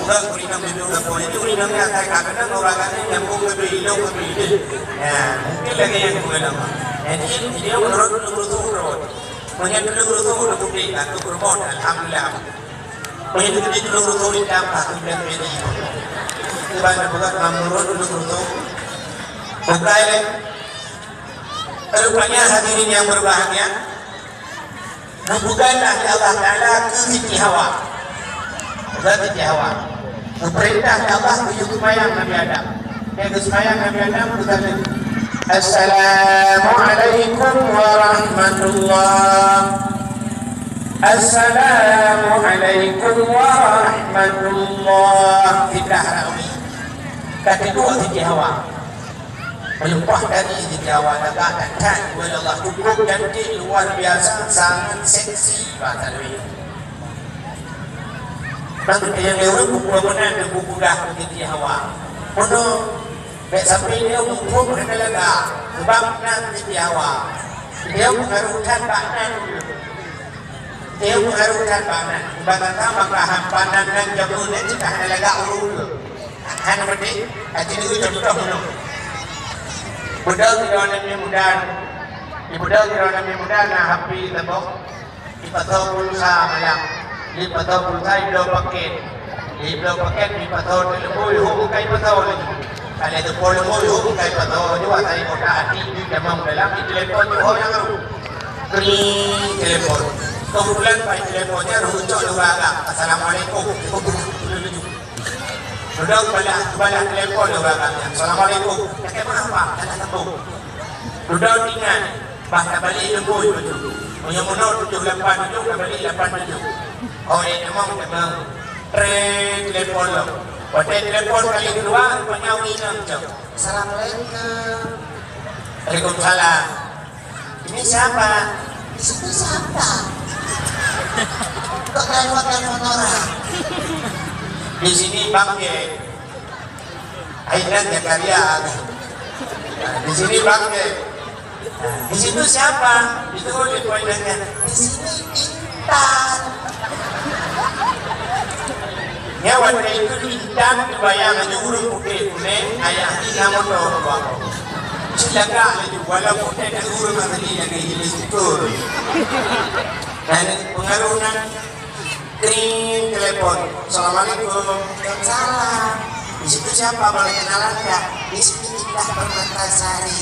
Bukan kurinam bibir lapor itu kurinam yang saya katakan orang kata nyambung ke bidang ke bidang. Mungkin lagi yang mengenal. Jadi dia menurut urut. Mengenai urut udah putih atau bermod. Alhamdulillah. Mengenai urut hitam atau bilang beda. Sebab bukan menurut urut. Bukan. Rupanya hadirin yang berbahagia. Bukanlah Allah Ta'ala ke hawa. Zati hawa. Perintah Allah tujuh sembahyang Nabi Adam. Yang sembahyang Nabi Adam berkata, Assalamualaikum warahmatullah. Assalamualaikum warahmatullah. Kita harawi. Kata dua zati hawa. Melepas dari zati hawa agak dan kepada Allah hukum dan luar biasa sangat seksi bahasa Nabi. Nanti yang lewat buku mana ada buku dah begitu hawa. Mono, baik sampai dia buku mana lega. Sebab nanti hawa. Dia mengaruhkan banan. Dia mengaruhkan banan. Bagaimana maka hampanan dan jamun dan jika ada lega urut. Hanya berarti, hati itu contoh mono. Budal tidak ada mudah. Budal tidak ada mudah. Nah, happy lebok. Ipatau pulsa malam. Ipatau pulsa iblo paket. Iblo paket ipatau telepon home kay patau lagi. Kalau itu telepon home kay patau juga saya kota hati di dalam telepon juga yang baru. Kering telepon. Kemudian pai teleponnya rujuk juga agak. Assalamualaikum. Sudah balik telepon juga agak. Assalamualaikum. Pakai apa? Ada sambung. Sudah tinggal. Bahasa balik lembu itu. Punya menol 78 itu balik 87. Oh ini memang tren telepon lo. Pada telepon kali kedua penyawi nangcap. Assalamualaikum. Waalaikumsalam. Ini siapa? Ini siapa? Kok telepon orang? Di sini bangke. Ainan Jakaria. Di sini bangke. Di situ siapa? Itu oleh poinnya. Di sini Intan. Ya waktu itu Intan kebayang aja urut putih kuning ayah tinggal motor bawa. Silakan aja walau putih dan urut nanti yang jenis itu. Dan pengaruhnya kering telepon. Assalamualaikum. Salam. Di situ siapa boleh kenalan ya? Di sini Indah Permatasari.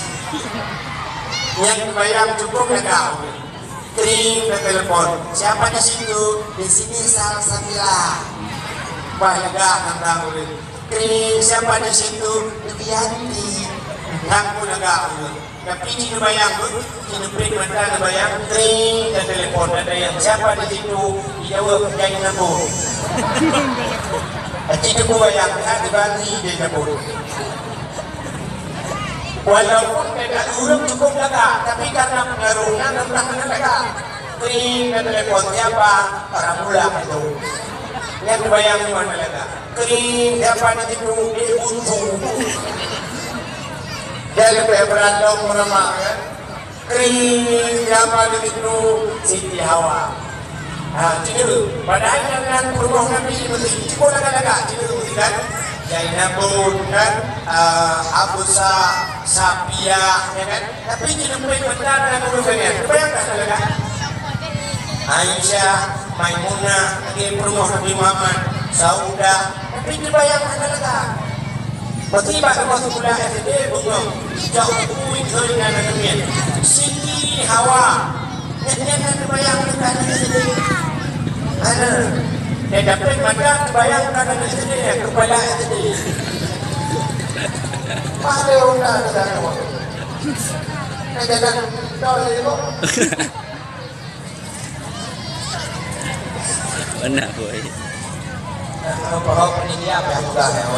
Yang kebayang cukup enggak? Kering ke telepon. Siapa di situ? Di sini Salsabila. Wah enggak nggak boleh. Kering siapa di situ? Wiyanti. Ngaku enggak boleh. Tapi ini kebayang tu, ini beri mata kebayang kering ke telepon. Ada yang siapa di situ? Dijawab jangan nabur. Itu kebayang kan dibagi dia nabur. Walaupun tidak urut cukup lega, tapi karena pengaruhnya tentang lega. Kering ke telepon siapa? Orang mula itu. Yang kebayang di mana lega? Kering siapa di situ? Dia buntu. Dia lebih berandong meremak kan? Kering siapa di situ? Siti Hawa. Cina padahal jangan perubahan Nabi mesti cukup lega-lega. Cina kan? Jainabun kan? Abusa Sapia ya kan? Tapi Cina beri benar dengan urusannya. Bayangkan lega. Aisyah, Maimunah, perumahan Nabi Muhammad, Saudah. Tapi dibayangkan lega. Bertiba ke Rasulullah SD bengong. Jauh kuih dengan Nabi. Siti Hawa. Yang dibayangkan SD. Ada. Dia dapat macam dibayangkan SD kepala SD. Pada orang sana. Jangan tahu itu. Benar boy. Bahwa ini apa yang sudah ya,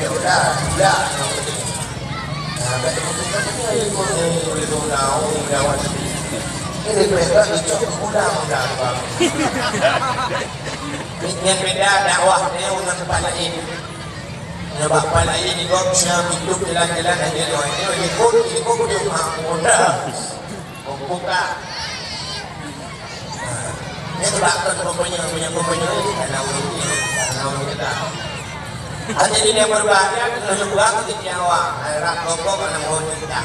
sudah. Nah, dari itu boleh tahu jawab ini mereka itu mudah. Yang beda dakwahnya untuk kepala ini. Sebab kepala ini kau bisa hidup jalan-jalan aja doa ini ikut dia mudah. Buka. Ini sebab punya ini kalau kita Hanya dia berbahagia dengan sebuah titik awal. Rak gogok anak mohon kita.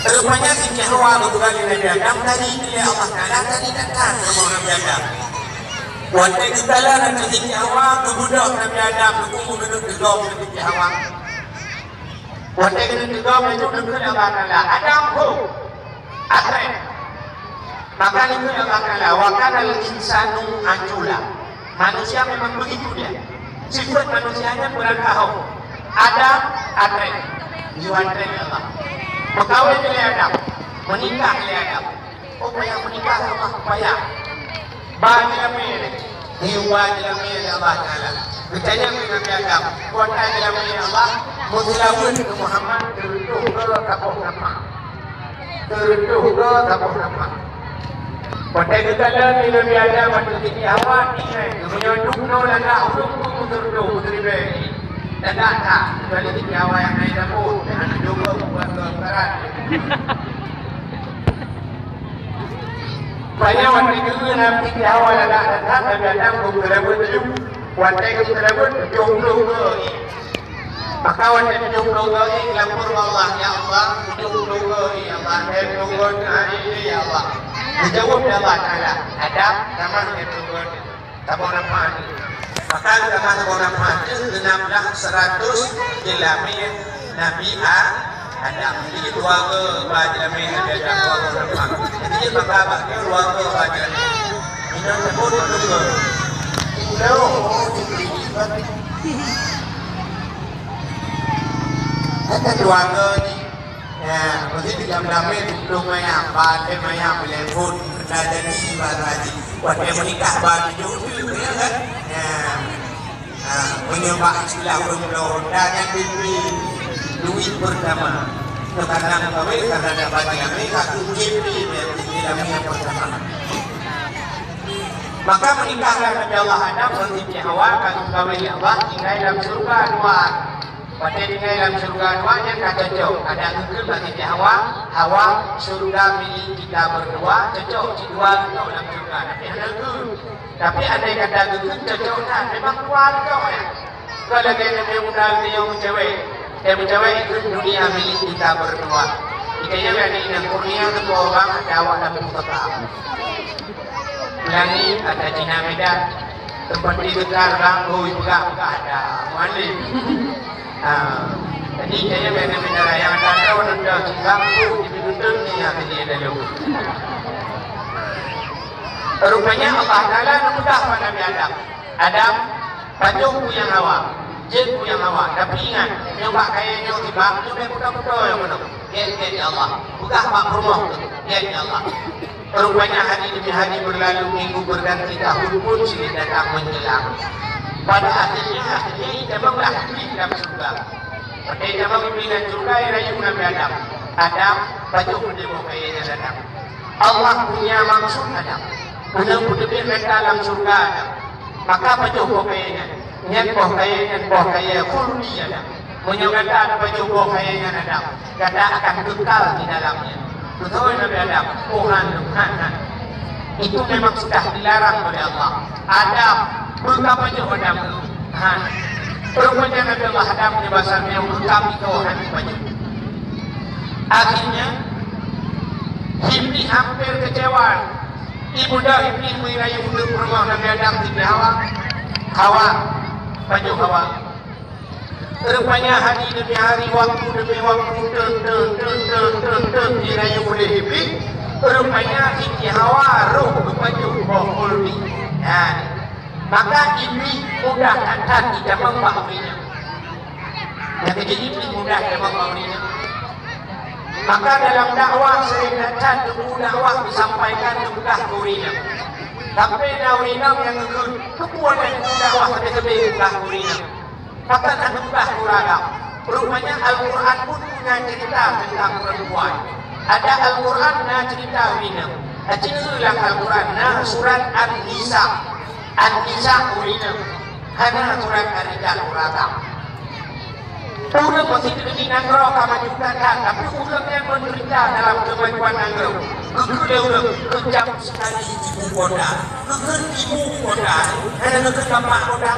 Rupanya titik awal berbahagia dengan Adam tadi dia Allah Taala tadi datang ke Nabi Adam. Wanita kita lah nanti titik awal kebudak Nabi Adam berkumpul duduk di dalam titik awal. Wanita kita di dalam itu duduk Allah Taala. Adam hu, akhir. Maka itu Allah Taala. Wakana al-insanu anjula. Manusia memang begitu dia. Sifat manusianya berakahau. Adam, atrek. Yuantrek Allah. Berkawin dengan Adam. Menikah dengan Adam. Oh, yang menikah sama payah. Bahagia milik. Hiwa dalam milik Allah Ta'ala. Bertanya dengan Adam. Kuasa dalam milik Allah. Mutilawun ke Muhammad. Terutuh ke kapok nama. Terutuh ke kapok nama. Pada ketala ni Nabi Adam waktu titik awal ni menyoduk no dan tak uduk tu teribadi dan tak kecuali titik awal yang naik dapur dan juga buat kebenaran. Banyak waktu itu Nabi titik awal dan tak Nabi Adam berlebut tujuh waktu itu berlebut jomblo ke maka waktu itu jomblo ke lapor Allah ya Allah jomblo ke ya Allah dan jomblo ke ya Allah. Dijawab Allah Ta'ala Adam sama yang turun tabung nafas maka sama tabung nafas 1600 jelamin Nabi Adam jadi dua ke jelamin Nabi Adam tabung nafas jadi maka baknya dua ke jelamin minum sebut dulu ada dua ke ni ya, mesti dijam-jamin belum mayam, badan mayam telepon, ada di barang waktu menikah baju ya kan? Ya, penyebab istilah belum dan yang diberi duit pertama. Karena kami karena dapat mereka kunci dalam yang pertama. Maka menikahlah Nabi Allah Adam berarti Hawa kalau kami Allah tinggal dalam surga dua. Pada tinggal dalam surga dua yang cocok. Ada kekal bagi Hawa surga milik kita berdua cocok si dua kau dalam surga. Tapi ada yang kata kekal cocok tak memang keluarga ya. Kalau dia undang dia cewek, itu dunia milik kita berdua. Ikanya berani yang kurnia itu orang ada awak dalam tetap. Lagi ada Cina Medan tempat di Bekar Bangku juga ada Mualim. Jadi saya benar-benar yang ada orang dah Bangku di Bekar ni yang dia dulu. Rupanya Allah Taala mudah pada Nabi Adam. Adam pajuku yang awak, jenku yang awak. Tapi ingat, nyoba kayaknya tiba, nyoba budak-budak yang mana? Ya Allah, bukan pak rumah tu. Ya Allah. Rupanya hari demi hari berlalu, minggu berganti, tahun pun silih datang menjelang. Pada akhirnya ini memanglah di dalam surga. Pada memang di dalam surga yang rayu Nabi Adam. Adam baju berdemo kayaknya datang. Allah punya maksud Adam. Punya berdebit mereka dalam surga Adam. Maka baju kayaknya. Niat kayaknya kulli Adam. Menyebabkan ada baju kayaknya Adam. Kata akan kekal di dalamnya. Betul Nabi Adam, Tuhan. Itu memang sudah dilarang oleh Allah. Adam, berapa jauh Adam? Rupanya Nabi Allah Adam menyebabkannya berkami Tuhan baju. Akhirnya, Hibli hampir kecewa. Ibu dah Hibli mengira ibu rumah Nabi Adam di Hawa, baju Hawa. Rupanya hari demi hari, waktu demi waktu, dirayu oleh Iblis. Rupanya Siti Hawa roh baju Kulli. Maka Iblis mudah dan tidak membangunnya. Yang jadi Iblis mudah tidak membangunnya. Maka dalam dakwah sering dan dakwah disampaikan mudah kurinya. Sampai dakwah yang kekuatan dakwah sampai mudah kurinya. Maka tak mudah kuragam. Rupanya Al-Quran pun punya cerita tentang perempuan. Ada Al-Quran na cerita wina. Cerita Al-Quran na surat An-Nisa. An-Nisa wina. Hanya surat An-Nisa kuragam. Orang masih terjadi nanggro kama juga kan. Tapi orang yang menderita dalam kemajuan nanggro. Kekudauan kejam sekali ibu kota. Kekudauan ibu kota. Hanya kejam mak kota.